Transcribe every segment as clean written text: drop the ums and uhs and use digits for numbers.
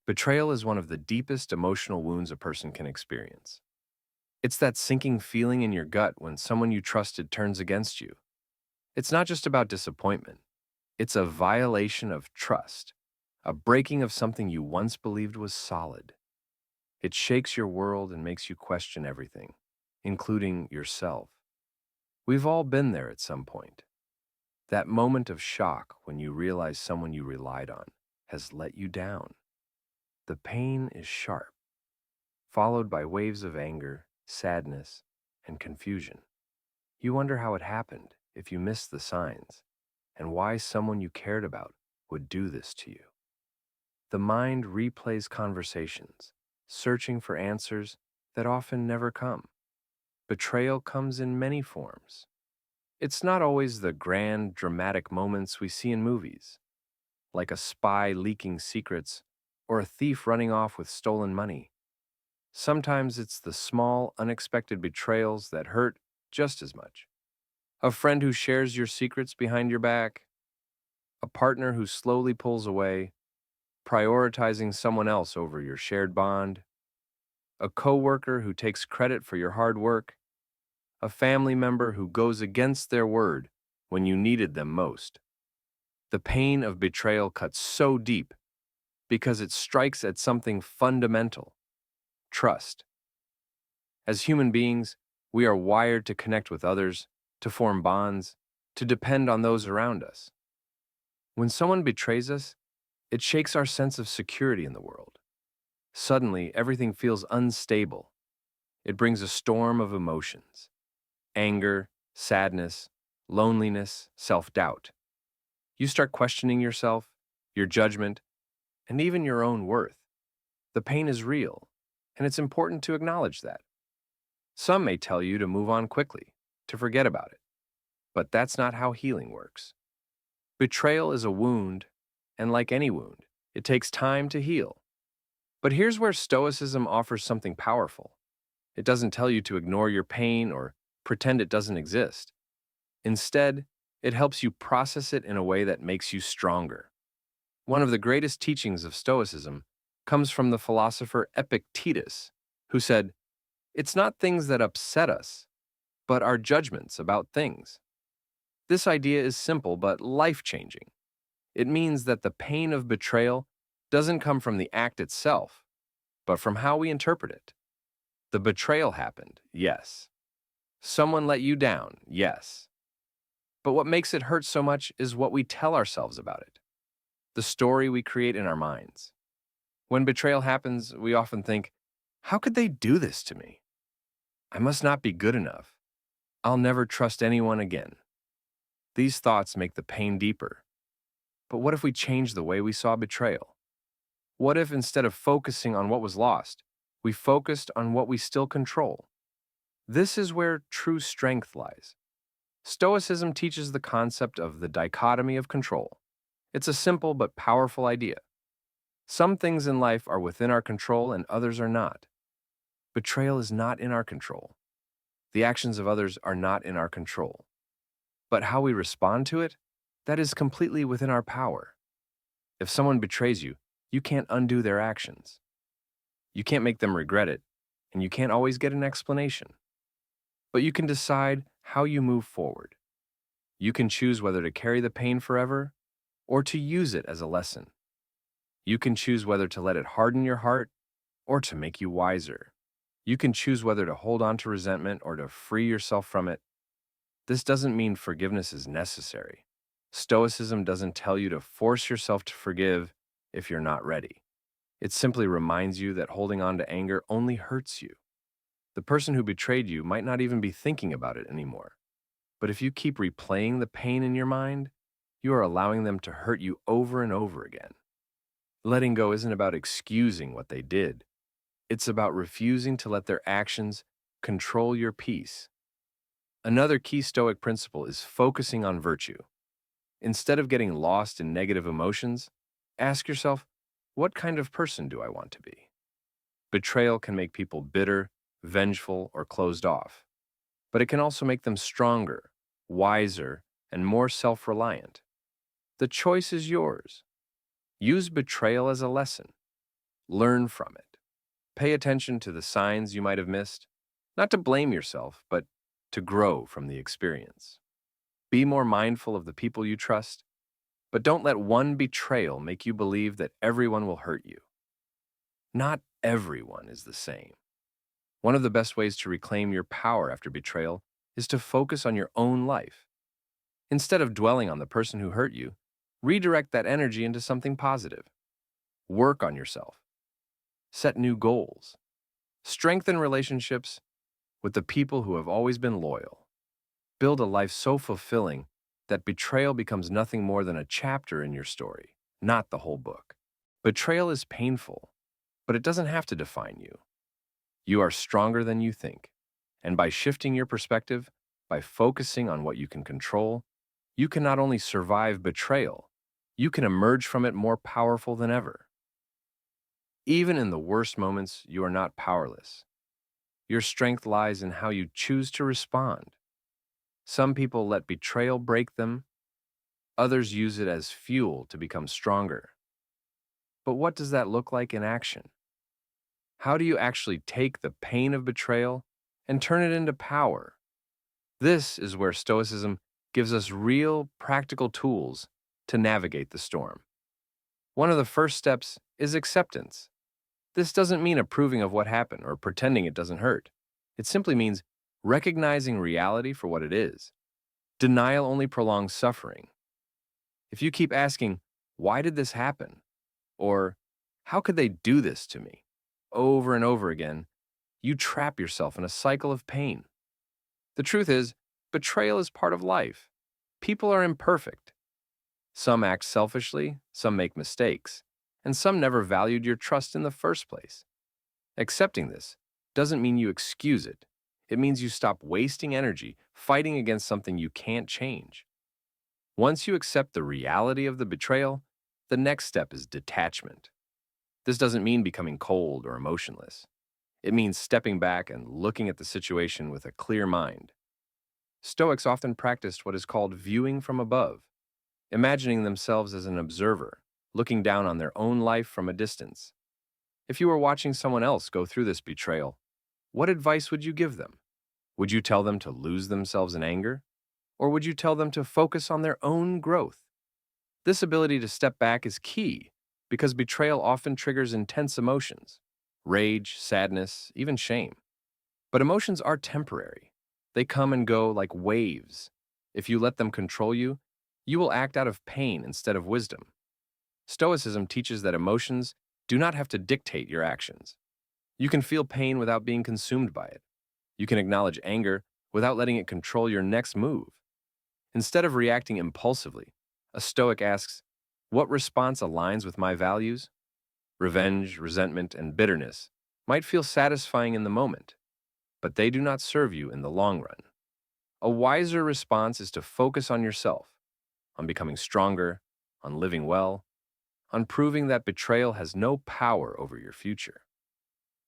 Betrayal is one of the deepest emotional wounds a person can experience. It's that sinking feeling in your gut when someone you trusted turns against you. It's not just about disappointment, it's a violation of trust, a breaking of something you once believed was solid. It shakes your world and makes you question everything, including yourself. We've all been there at some point. That moment of shock when you realize someone you relied on has let you down. The pain is sharp, followed by waves of anger, sadness, and confusion. You wonder how it happened, if you missed the signs, and why someone you cared about would do this to you. The mind replays conversations, searching for answers that often never come. Betrayal comes in many forms. It's not always the grand, dramatic moments we see in movies, like a spy leaking secrets or a thief running off with stolen money. Sometimes it's the small, unexpected betrayals that hurt just as much. A friend who shares your secrets behind your back, a partner who slowly pulls away, prioritizing someone else over your shared bond, a coworker who takes credit for your hard work, a family member who goes against their word when you needed them most. The pain of betrayal cuts so deep because it strikes at something fundamental: trust. As human beings, we are wired to connect with others, to form bonds, to depend on those around us. When someone betrays us, it shakes our sense of security in the world. Suddenly, everything feels unstable. It brings a storm of emotions: anger, sadness, loneliness, self-doubt. You start questioning yourself, your judgment, and even your own worth. The pain is real, and it's important to acknowledge that. Some may tell you to move on quickly, to forget about it, but that's not how healing works. Betrayal is a wound, and like any wound, it takes time to heal. But here's where Stoicism offers something powerful. It doesn't tell you to ignore your pain or pretend it doesn't exist. Instead, it helps you process it in a way that makes you stronger. One of the greatest teachings of Stoicism comes from the philosopher Epictetus, who said, "It's not things that upset us, but our judgments about things." This idea is simple but life-changing. It means that the pain of betrayal doesn't come from the act itself, but from how we interpret it. The betrayal happened, yes. Someone let you down, yes. But what makes it hurt so much is what we tell ourselves about it, the story we create in our minds. When betrayal happens, we often think, "How could they do this to me? I must not be good enough. I'll never trust anyone again." These thoughts make the pain deeper. But what if we changed the way we saw betrayal? What if instead of focusing on what was lost, we focused on what we still control? This is where true strength lies. Stoicism teaches the concept of the dichotomy of control. It's a simple but powerful idea. Some things in life are within our control and others are not. Betrayal is not in our control. The actions of others are not in our control. But how we respond to it, that is completely within our power. If someone betrays you, you can't undo their actions. You can't make them regret it, and you can't always get an explanation. But you can decide how you move forward. You can choose whether to carry the pain forever or to use it as a lesson. You can choose whether to let it harden your heart or to make you wiser. You can choose whether to hold on to resentment or to free yourself from it. This doesn't mean forgiveness is necessary. Stoicism doesn't tell you to force yourself to forgive if you're not ready. It simply reminds you that holding on to anger only hurts you. The person who betrayed you might not even be thinking about it anymore. But if you keep replaying the pain in your mind, you are allowing them to hurt you over and over again. Letting go isn't about excusing what they did. It's about refusing to let their actions control your peace. Another key Stoic principle is focusing on virtue. Instead of getting lost in negative emotions, ask yourself, what kind of person do I want to be? Betrayal can make people bitter, vengeful, or closed off. But it can also make them stronger, wiser, and more self-reliant. The choice is yours. Use betrayal as a lesson. Learn from it. Pay attention to the signs you might have missed, not to blame yourself, but to grow from the experience. Be more mindful of the people you trust, but don't let one betrayal make you believe that everyone will hurt you. Not everyone is the same. One of the best ways to reclaim your power after betrayal is to focus on your own life. Instead of dwelling on the person who hurt you, redirect that energy into something positive. Work on yourself. Set new goals. Strengthen relationships with the people who have always been loyal. Build a life so fulfilling that betrayal becomes nothing more than a chapter in your story, not the whole book. Betrayal is painful, but it doesn't have to define you. You are stronger than you think, and by shifting your perspective, by focusing on what you can control, you can not only survive betrayal, you can emerge from it more powerful than ever. Even in the worst moments, you are not powerless. Your strength lies in how you choose to respond. Some people let betrayal break them, others use it as fuel to become stronger. But what does that look like in action? How do you actually take the pain of betrayal and turn it into power? This is where Stoicism gives us real, practical tools to navigate the storm. One of the first steps is acceptance. This doesn't mean approving of what happened or pretending it doesn't hurt. It simply means recognizing reality for what it is. Denial only prolongs suffering. If you keep asking, "Why did this happen?" or "How could they do this to me?" over and over again, you trap yourself in a cycle of pain. The truth is, betrayal is part of life. People are imperfect. Some act selfishly, some make mistakes, and some never valued your trust in the first place. Accepting this doesn't mean you excuse it. It means you stop wasting energy fighting against something you can't change. Once you accept the reality of the betrayal, the next step is detachment. This doesn't mean becoming cold or emotionless. It means stepping back and looking at the situation with a clear mind. Stoics often practiced what is called viewing from above, imagining themselves as an observer, looking down on their own life from a distance. If you were watching someone else go through this betrayal, what advice would you give them? Would you tell them to lose themselves in anger? Or would you tell them to focus on their own growth? This ability to step back is key because betrayal often triggers intense emotions: rage, sadness, even shame. But emotions are temporary. They come and go like waves. If you let them control you, you will act out of pain instead of wisdom. Stoicism teaches that emotions do not have to dictate your actions. You can feel pain without being consumed by it. You can acknowledge anger without letting it control your next move. Instead of reacting impulsively, a Stoic asks, "What response aligns with my values?" Revenge, resentment, and bitterness might feel satisfying in the moment, but they do not serve you in the long run. A wiser response is to focus on yourself, on becoming stronger, on living well, on proving that betrayal has no power over your future.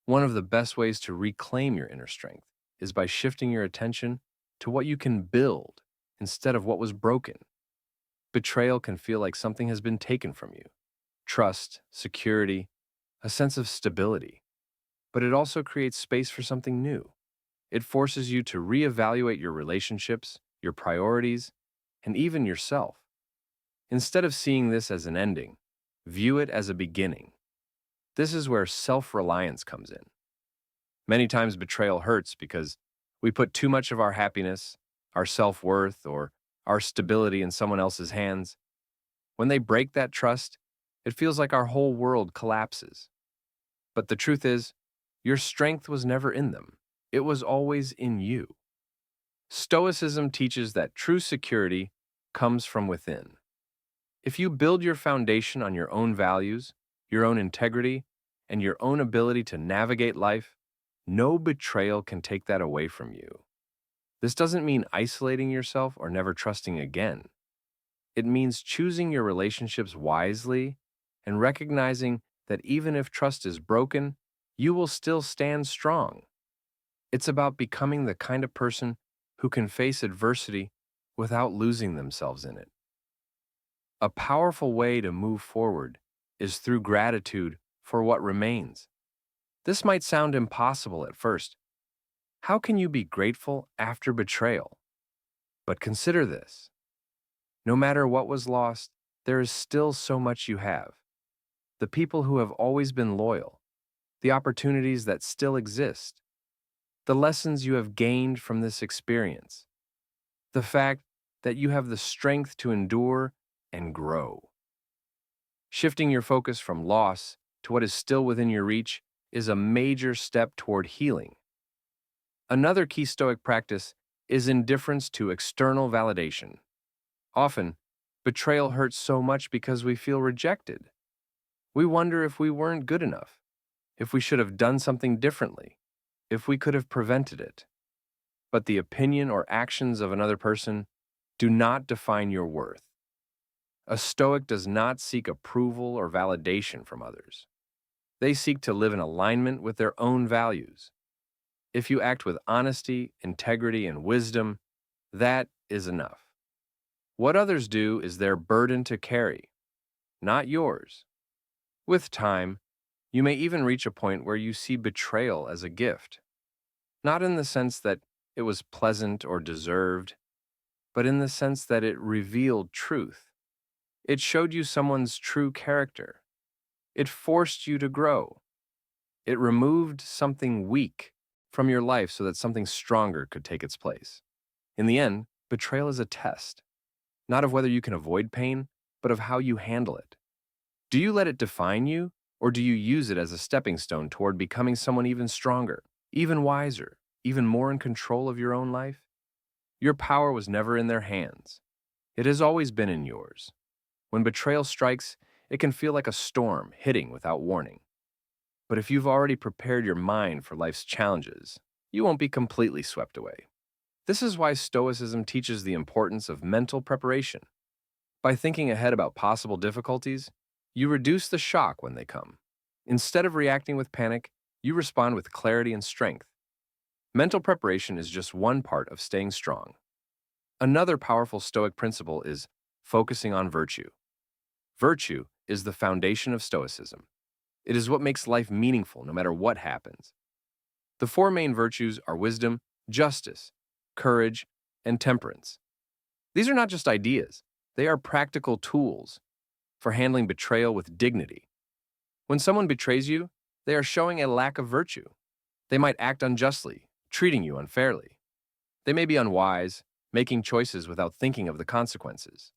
One of the best ways to reclaim your inner strength is by shifting your attention to what you can build instead of what was broken. Betrayal can feel like something has been taken from you: trust, security, a sense of stability. But it also creates space for something new. It forces you to reevaluate your relationships, your priorities, and even yourself. Instead of seeing this as an ending, view it as a beginning. This is where self-reliance comes in. Many times betrayal hurts because we put too much of our happiness, our self-worth, or our stability in someone else's hands. When they break that trust, it feels like our whole world collapses. But the truth is, your strength was never in them. It was always in you. Stoicism teaches that true security comes from within. If you build your foundation on your own values, your own integrity, and your own ability to navigate life, no betrayal can take that away from you. This doesn't mean isolating yourself or never trusting again. It means choosing your relationships wisely and recognizing that even if trust is broken, you will still stand strong. It's about becoming the kind of person who can face adversity without losing themselves in it. A powerful way to move forward is through gratitude for what remains. This might sound impossible at first. How can you be grateful after betrayal? But consider this. No matter what was lost, there is still so much you have. The people who have always been loyal, the opportunities that still exist, the lessons you have gained from this experience, the fact that you have the strength to endure and grow. Shifting your focus from loss to what is still within your reach is a major step toward healing. Another key Stoic practice is indifference to external validation. Often, betrayal hurts so much because we feel rejected. We wonder if we weren't good enough, if we should have done something differently, if we could have prevented it. But the opinion or actions of another person do not define your worth. A Stoic does not seek approval or validation from others. They seek to live in alignment with their own values. If you act with honesty, integrity, and wisdom, that is enough. What others do is their burden to carry, not yours. With time, you may even reach a point where you see betrayal as a gift, not in the sense that it was pleasant or deserved, but in the sense that it revealed truth. It showed you someone's true character. It forced you to grow. It removed something weak from your life so that something stronger could take its place. In the end, betrayal is a test, not of whether you can avoid pain, but of how you handle it. Do you let it define you, or do you use it as a stepping stone toward becoming someone even stronger, even wiser, even more in control of your own life? Your power was never in their hands. It has always been in yours. When betrayal strikes, it can feel like a storm hitting without warning. But if you've already prepared your mind for life's challenges, you won't be completely swept away. This is why Stoicism teaches the importance of mental preparation. By thinking ahead about possible difficulties, you reduce the shock when they come. Instead of reacting with panic, you respond with clarity and strength. Mental preparation is just one part of staying strong. Another powerful Stoic principle is focusing on virtue. Virtue is the foundation of Stoicism. It is what makes life meaningful no matter what happens. The four main virtues are wisdom, justice, courage, and temperance. These are not just ideas, they are practical tools for handling betrayal with dignity. When someone betrays you, they are showing a lack of virtue. They might act unjustly, treating you unfairly. They may be unwise, making choices without thinking of the consequences.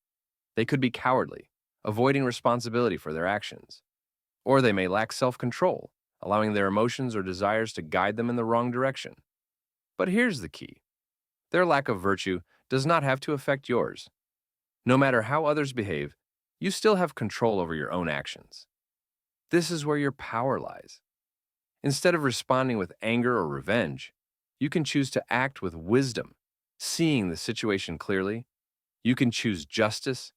They could be cowardly, avoiding responsibility for their actions. Or they may lack self-control, allowing their emotions or desires to guide them in the wrong direction. But here's the key. Their lack of virtue does not have to affect yours. No matter how others behave, you still have control over your own actions. This is where your power lies. Instead of responding with anger or revenge, you can choose to act with wisdom, seeing the situation clearly. You can choose justice,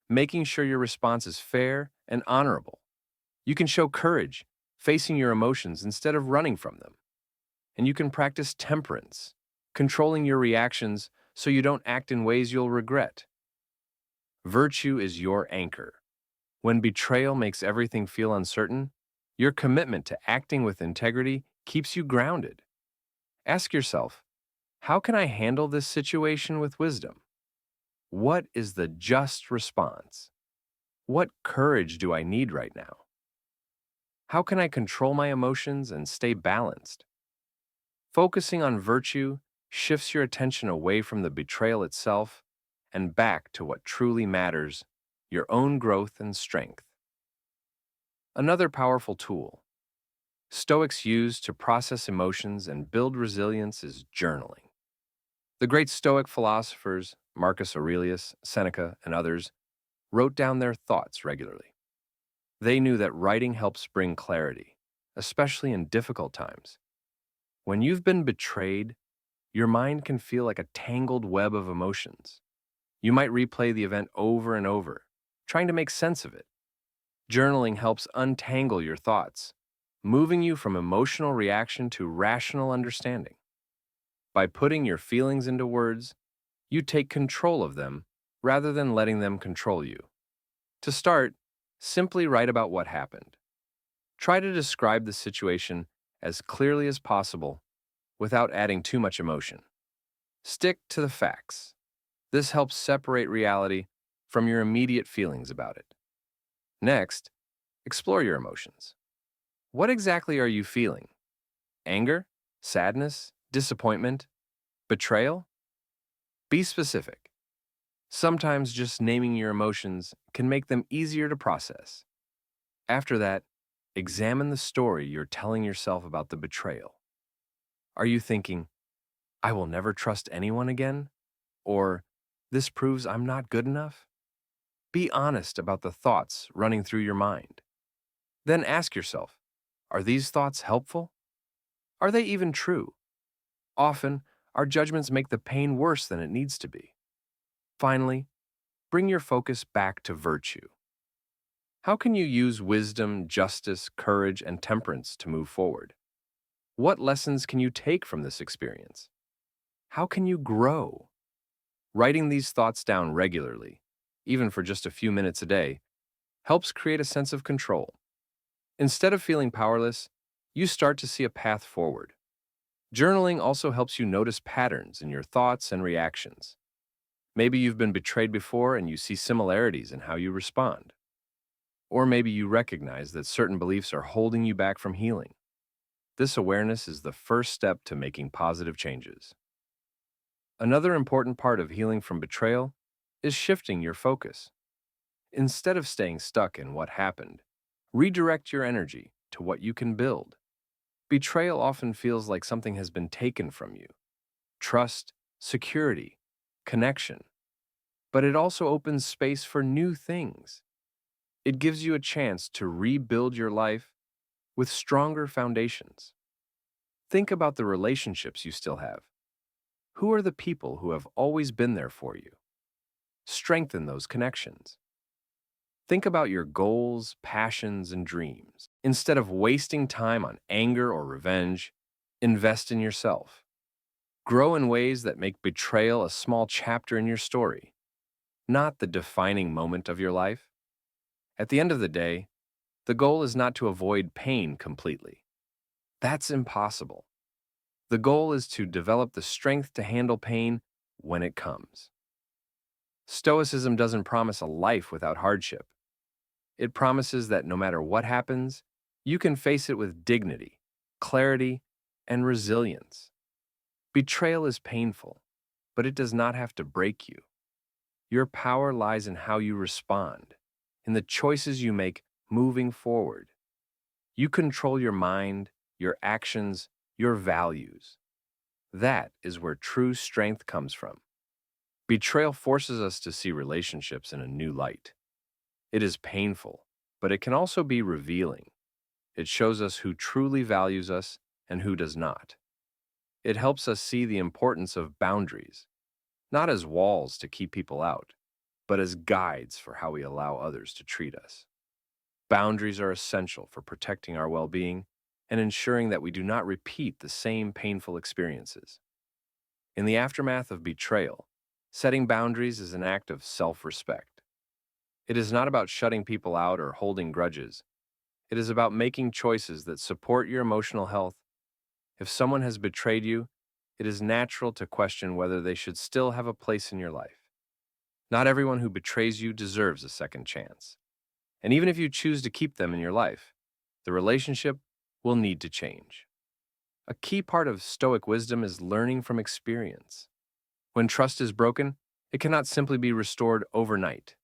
making sure your response is fair and honorable. You can show courage, facing your emotions instead of running from them. And you can practice temperance, controlling your reactions so you don't act in ways you'll regret. Virtue is your anchor. When betrayal makes everything feel uncertain, your commitment to acting with integrity keeps you grounded. Ask yourself, how can I handle this situation with wisdom? What is the just response? What courage do I need right now? How can I control my emotions and stay balanced? Focusing on virtue shifts your attention away from the betrayal itself and back to what truly matters, your own growth and strength. Another powerful tool Stoics use to process emotions and build resilience is journaling. The great Stoic philosophers, Marcus Aurelius, Seneca, and others, wrote down their thoughts regularly. They knew that writing helps bring clarity, especially in difficult times. When you've been betrayed, your mind can feel like a tangled web of emotions. You might replay the event over and over, trying to make sense of it. Journaling helps untangle your thoughts, moving you from emotional reaction to rational understanding. By putting your feelings into words, you take control of them rather than letting them control you. To start, simply write about what happened. Try to describe the situation as clearly as possible without adding too much emotion. Stick to the facts. This helps separate reality from your immediate feelings about it. Next, explore your emotions. What exactly are you feeling? Anger? Sadness? Disappointment? Betrayal? Be specific. Sometimes just naming your emotions can make them easier to process. After that, examine the story you're telling yourself about the betrayal. Are you thinking, I will never trust anyone again? Or, this proves I'm not good enough? Be honest about the thoughts running through your mind. Then ask yourself, are these thoughts helpful? Are they even true? Often, our judgments make the pain worse than it needs to be. Finally, bring your focus back to virtue. How can you use wisdom, justice, courage, and temperance to move forward? What lessons can you take from this experience? How can you grow? Writing these thoughts down regularly, even for just a few minutes a day, helps create a sense of control. Instead of feeling powerless, you start to see a path forward. Journaling also helps you notice patterns in your thoughts and reactions. Maybe you've been betrayed before and you see similarities in how you respond. Or maybe you recognize that certain beliefs are holding you back from healing. This awareness is the first step to making positive changes. Another important part of healing from betrayal is shifting your focus. Instead of staying stuck in what happened, redirect your energy to what you can build. Betrayal often feels like something has been taken from you. Trust, security, connection. But it also opens space for new things. It gives you a chance to rebuild your life with stronger foundations. Think about the relationships you still have. Who are the people who have always been there for you? Strengthen those connections. Think about your goals, passions, and dreams. Instead of wasting time on anger or revenge, invest in yourself. Grow in ways that make betrayal a small chapter in your story, not the defining moment of your life. At the end of the day, the goal is not to avoid pain completely. That's impossible. The goal is to develop the strength to handle pain when it comes. Stoicism doesn't promise a life without hardship. It promises that no matter what happens, you can face it with dignity, clarity, and resilience. Betrayal is painful, but it does not have to break you. Your power lies in how you respond, in the choices you make moving forward. You control your mind, your actions, your values. That is where true strength comes from. Betrayal forces us to see relationships in a new light. It is painful, but it can also be revealing. It shows us who truly values us and who does not. It helps us see the importance of boundaries, not as walls to keep people out, but as guides for how we allow others to treat us. Boundaries are essential for protecting our well-being and ensuring that we do not repeat the same painful experiences. In the aftermath of betrayal, setting boundaries is an act of self-respect. It is not about shutting people out or holding grudges. It is about making choices that support your emotional health. If someone has betrayed you, it is natural to question whether they should still have a place in your life. Not everyone who betrays you deserves a second chance. And even if you choose to keep them in your life, the relationship will need to change. A key part of Stoic wisdom is learning from experience. When trust is broken, it cannot simply be restored overnight.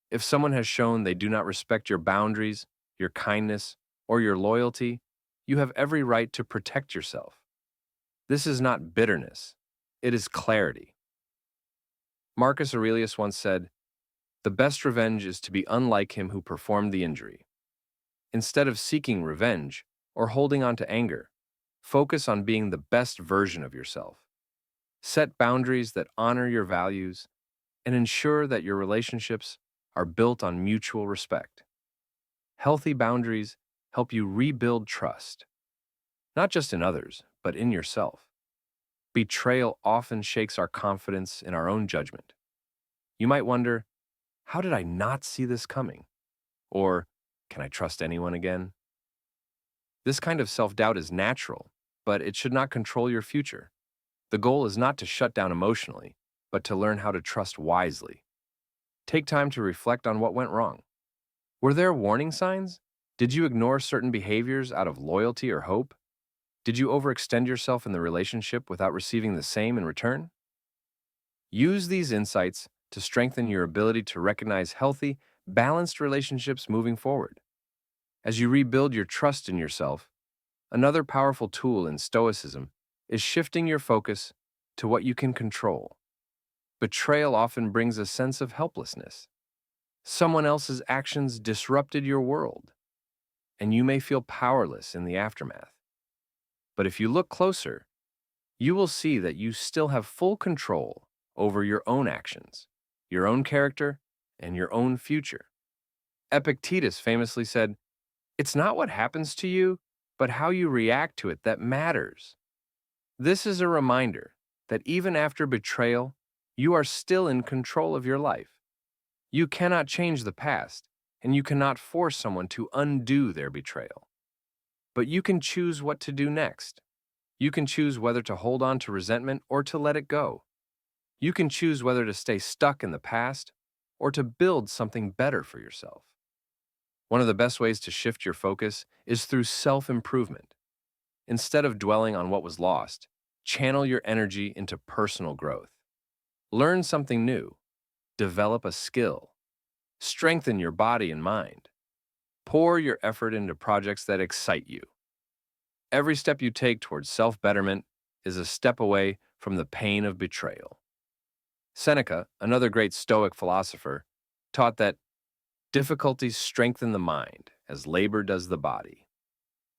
If someone has shown they do not respect your boundaries, your kindness, or your loyalty, you have every right to protect yourself. This is not bitterness, it is clarity. Marcus Aurelius once said, "The best revenge is to be unlike him who performed the injury." Instead of seeking revenge or holding on to anger, focus on being the best version of yourself. Set boundaries that honor your values and ensure that your relationships are built on mutual respect. Healthy boundaries help you rebuild trust, not just in others, but in yourself. Betrayal often shakes our confidence in our own judgment. You might wonder, how did I not see this coming? Or, can I trust anyone again? This kind of self-doubt is natural, but it should not control your future. The goal is not to shut down emotionally, but to learn how to trust wisely. Take time to reflect on what went wrong. Were there warning signs? Did you ignore certain behaviors out of loyalty or hope? Did you overextend yourself in the relationship without receiving the same in return? Use these insights to strengthen your ability to recognize healthy, balanced relationships moving forward. As you rebuild your trust in yourself, another powerful tool in Stoicism is shifting your focus to what you can control. Betrayal often brings a sense of helplessness. Someone else's actions disrupted your world, and you may feel powerless in the aftermath. But if you look closer, you will see that you still have full control over your own actions, your own character, and your own future. Epictetus famously said, "It's not what happens to you, but how you react to it that matters." This is a reminder that even after betrayal, you are still in control of your life. You cannot change the past, and you cannot force someone to undo their betrayal. But you can choose what to do next. You can choose whether to hold on to resentment or to let it go. You can choose whether to stay stuck in the past or to build something better for yourself. One of the best ways to shift your focus is through self-improvement. Instead of dwelling on what was lost, channel your energy into personal growth. Learn something new, develop a skill, strengthen your body and mind. Pour your effort into projects that excite you. Every step you take towards self-betterment is a step away from the pain of betrayal. Seneca, another great Stoic philosopher, taught that difficulties strengthen the mind as labor does the body.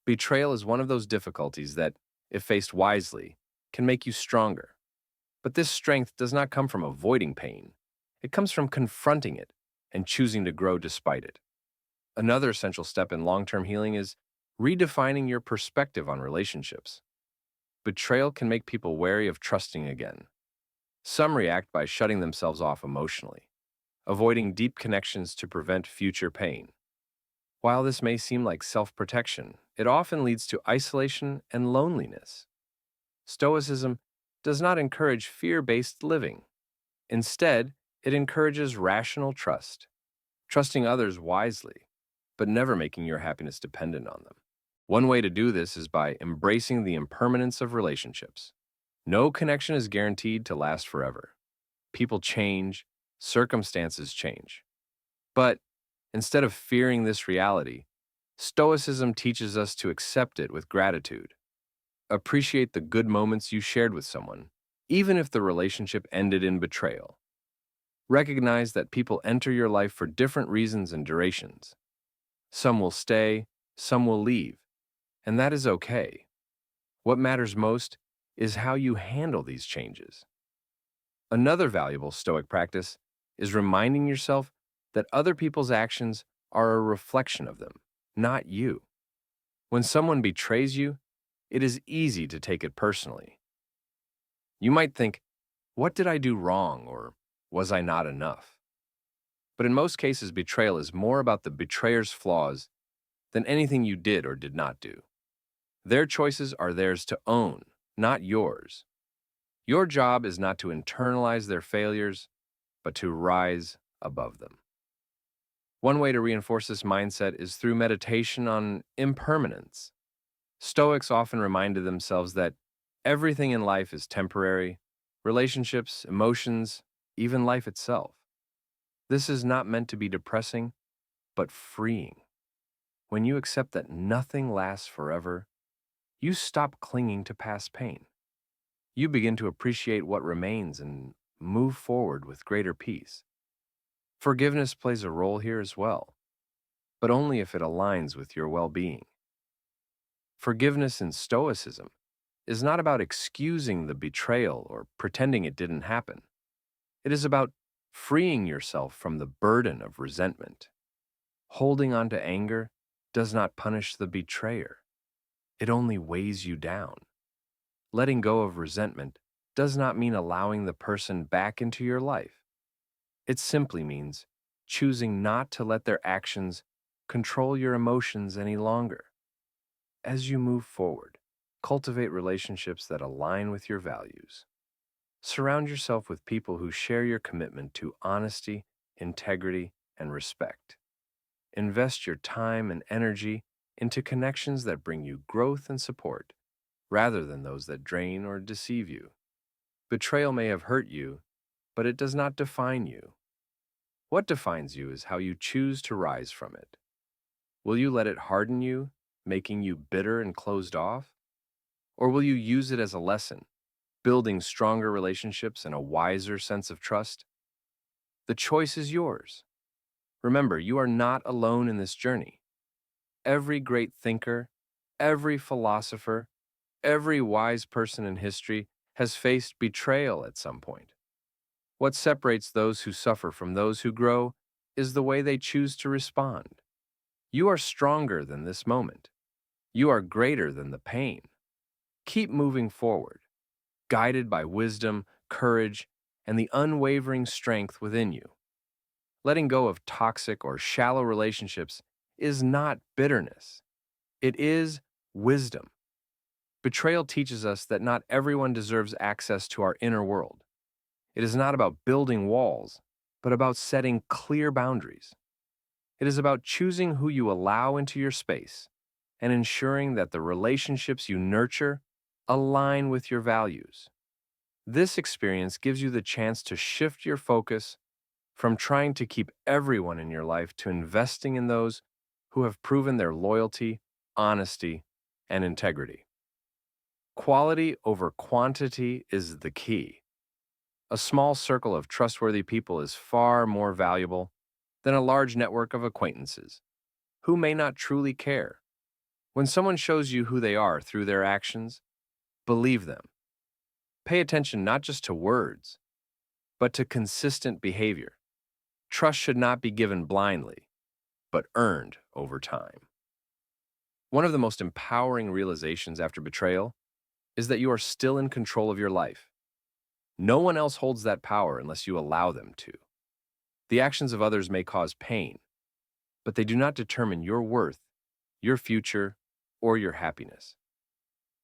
Betrayal is one of those difficulties that, if faced wisely, can make you stronger. But this strength does not come from avoiding pain. It comes from confronting it and choosing to grow despite it. Another essential step in long-term healing is redefining your perspective on relationships. Betrayal can make people wary of trusting again. Some react by shutting themselves off emotionally, avoiding deep connections to prevent future pain. While this may seem like self-protection, it often leads to isolation and loneliness. Stoicism does not encourage fear-based living. Instead, it encourages rational trust, trusting others wisely, but never making your happiness dependent on them. One way to do this is by embracing the impermanence of relationships. No connection is guaranteed to last forever. People change, circumstances change. But instead of fearing this reality, Stoicism teaches us to accept it with gratitude. Appreciate the good moments you shared with someone, even if the relationship ended in betrayal. Recognize that people enter your life for different reasons and durations. Some will stay, some will leave, and that is okay. What matters most is how you handle these changes. Another valuable Stoic practice is reminding yourself that other people's actions are a reflection of them, not you. When someone betrays you, it is easy to take it personally. You might think, "What did I do wrong?" or "Was I not enough?" But in most cases, betrayal is more about the betrayer's flaws than anything you did or did not do. Their choices are theirs to own, not yours. Your job is not to internalize their failures, but to rise above them. One way to reinforce this mindset is through meditation on impermanence. Stoics often reminded themselves that everything in life is temporary: relationships, emotions, even life itself. This is not meant to be depressing, but freeing. When you accept that nothing lasts forever, you stop clinging to past pain. You begin to appreciate what remains and move forward with greater peace. Forgiveness plays a role here as well, but only if it aligns with your well-being. Forgiveness in Stoicism is not about excusing the betrayal or pretending it didn't happen. It is about freeing yourself from the burden of resentment. Holding on to anger does not punish the betrayer. It only weighs you down. Letting go of resentment does not mean allowing the person back into your life. It simply means choosing not to let their actions control your emotions any longer. As you move forward, cultivate relationships that align with your values. Surround yourself with people who share your commitment to honesty, integrity, and respect. Invest your time and energy into connections that bring you growth and support, rather than those that drain or deceive you. Betrayal may have hurt you, but it does not define you. What defines you is how you choose to rise from it. Will you let it harden you, making you bitter and closed off? Or will you use it as a lesson, building stronger relationships and a wiser sense of trust? The choice is yours. Remember, you are not alone in this journey. Every great thinker, every philosopher, every wise person in history has faced betrayal at some point. What separates those who suffer from those who grow is the way they choose to respond. You are stronger than this moment. You are greater than the pain. Keep moving forward, guided by wisdom, courage, and the unwavering strength within you. Letting go of toxic or shallow relationships is not bitterness. It is wisdom. Betrayal teaches us that not everyone deserves access to our inner world. It is not about building walls, but about setting clear boundaries. It is about choosing who you allow into your space and ensuring that the relationships you nurture align with your values. This experience gives you the chance to shift your focus from trying to keep everyone in your life to investing in those who have proven their loyalty, honesty, and integrity. Quality over quantity is the key. A small circle of trustworthy people is far more valuable than a large network of acquaintances who may not truly care. When someone shows you who they are through their actions, believe them. Pay attention not just to words, but to consistent behavior. Trust should not be given blindly, but earned over time. One of the most empowering realizations after betrayal is that you are still in control of your life. No one else holds that power unless you allow them to. The actions of others may cause pain, but they do not determine your worth, your future, or your happiness.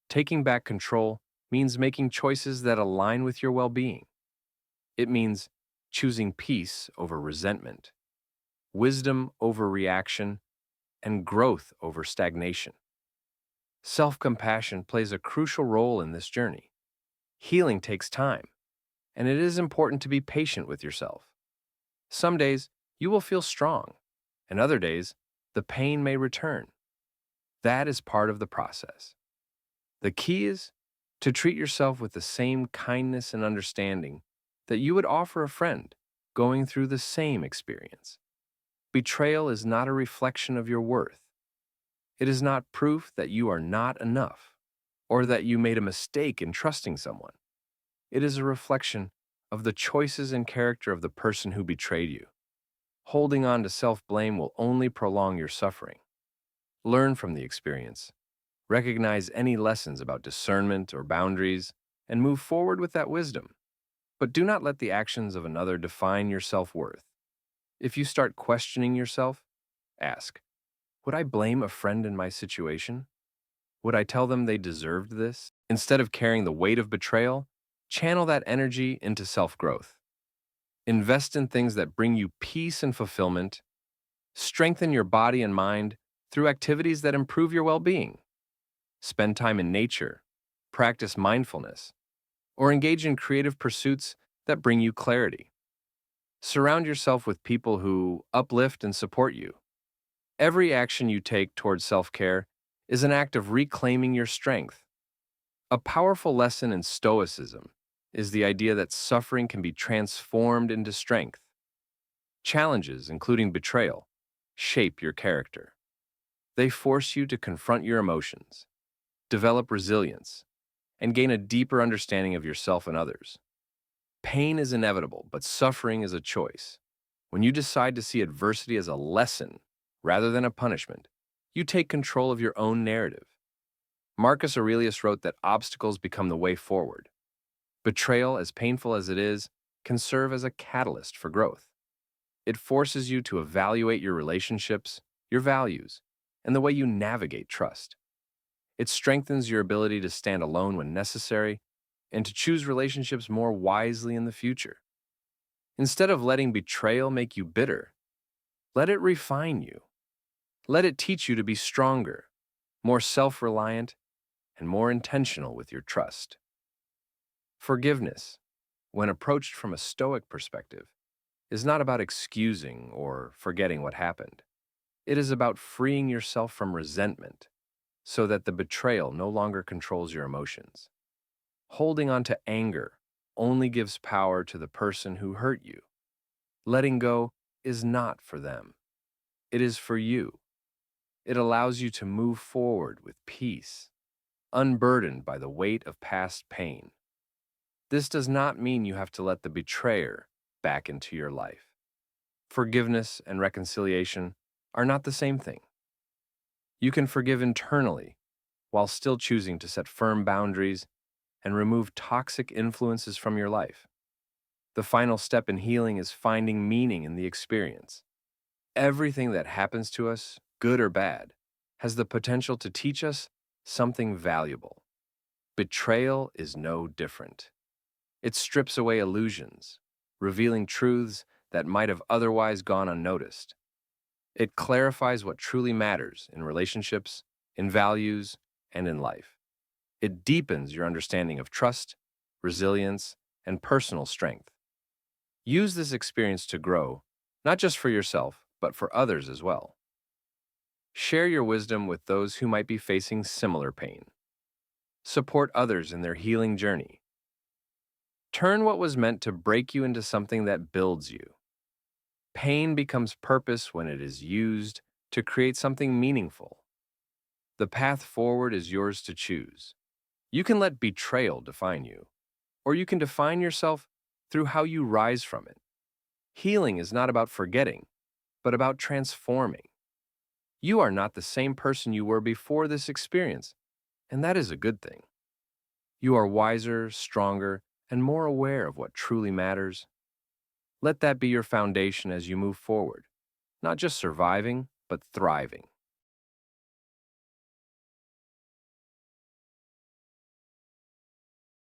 Taking back control means making choices that align with your well-being. It means choosing peace over resentment, wisdom over reaction, and growth over stagnation. Self-compassion plays a crucial role in this journey. Healing takes time, and it is important to be patient with yourself. Some days you will feel strong, and other days the pain may return. That is part of the process. The key is to treat yourself with the same kindness and understanding that you would offer a friend going through the same experience. Betrayal is not a reflection of your worth. It is not proof that you are not enough or that you made a mistake in trusting someone. It is a reflection of the choices and character of the person who betrayed you. Holding on to self-blame will only prolong your suffering. Learn from the experience. Recognize any lessons about discernment or boundaries and move forward with that wisdom. But do not let the actions of another define your self-worth. If you start questioning yourself, ask, would I blame a friend in my situation? Would I tell them they deserved this? Instead of carrying the weight of betrayal, channel that energy into self-growth. Invest in things that bring you peace and fulfillment. Strengthen your body and mind through activities that improve your well-being. Spend time in nature, practice mindfulness, or engage in creative pursuits that bring you clarity. Surround yourself with people who uplift and support you. Every action you take towards self-care is an act of reclaiming your strength. A powerful lesson in Stoicism is the idea that suffering can be transformed into strength. Challenges, including betrayal, shape your character. They force you to confront your emotions, develop resilience, and gain a deeper understanding of yourself and others. Pain is inevitable, but suffering is a choice. When you decide to see adversity as a lesson rather than a punishment, you take control of your own narrative. Marcus Aurelius wrote that obstacles become the way forward. Betrayal, as painful as it is, can serve as a catalyst for growth. It forces you to evaluate your relationships, your values, and the way you navigate trust. It strengthens your ability to stand alone when necessary and to choose relationships more wisely in the future. Instead of letting betrayal make you bitter, let it refine you. Let it teach you to be stronger, more self-reliant, and more intentional with your trust. Forgiveness, when approached from a Stoic perspective, is not about excusing or forgetting what happened. It is about freeing yourself from resentment so that the betrayal no longer controls your emotions. Holding on to anger only gives power to the person who hurt you. Letting go is not for them. It is for you. It allows you to move forward with peace, unburdened by the weight of past pain. This does not mean you have to let the betrayer back into your life. Forgiveness and reconciliation are not the same thing. You can forgive internally while still choosing to set firm boundaries and remove toxic influences from your life. The final step in healing is finding meaning in the experience. Everything that happens to us, good or bad, has the potential to teach us something valuable. Betrayal is no different. It strips away illusions, revealing truths that might have otherwise gone unnoticed. It clarifies what truly matters in relationships, in values, and in life. It deepens your understanding of trust, resilience, and personal strength. Use this experience to grow, not just for yourself, but for others as well. Share your wisdom with those who might be facing similar pain. Support others in their healing journey. Turn what was meant to break you into something that builds you. Pain becomes purpose when it is used to create something meaningful. The path forward is yours to choose. You can let betrayal define you, or you can define yourself through how you rise from it. Healing is not about forgetting, but about transforming. You are not the same person you were before this experience, and that is a good thing. You are wiser, stronger, and more aware of what truly matters. Let that be your foundation as you move forward, not just surviving, but thriving.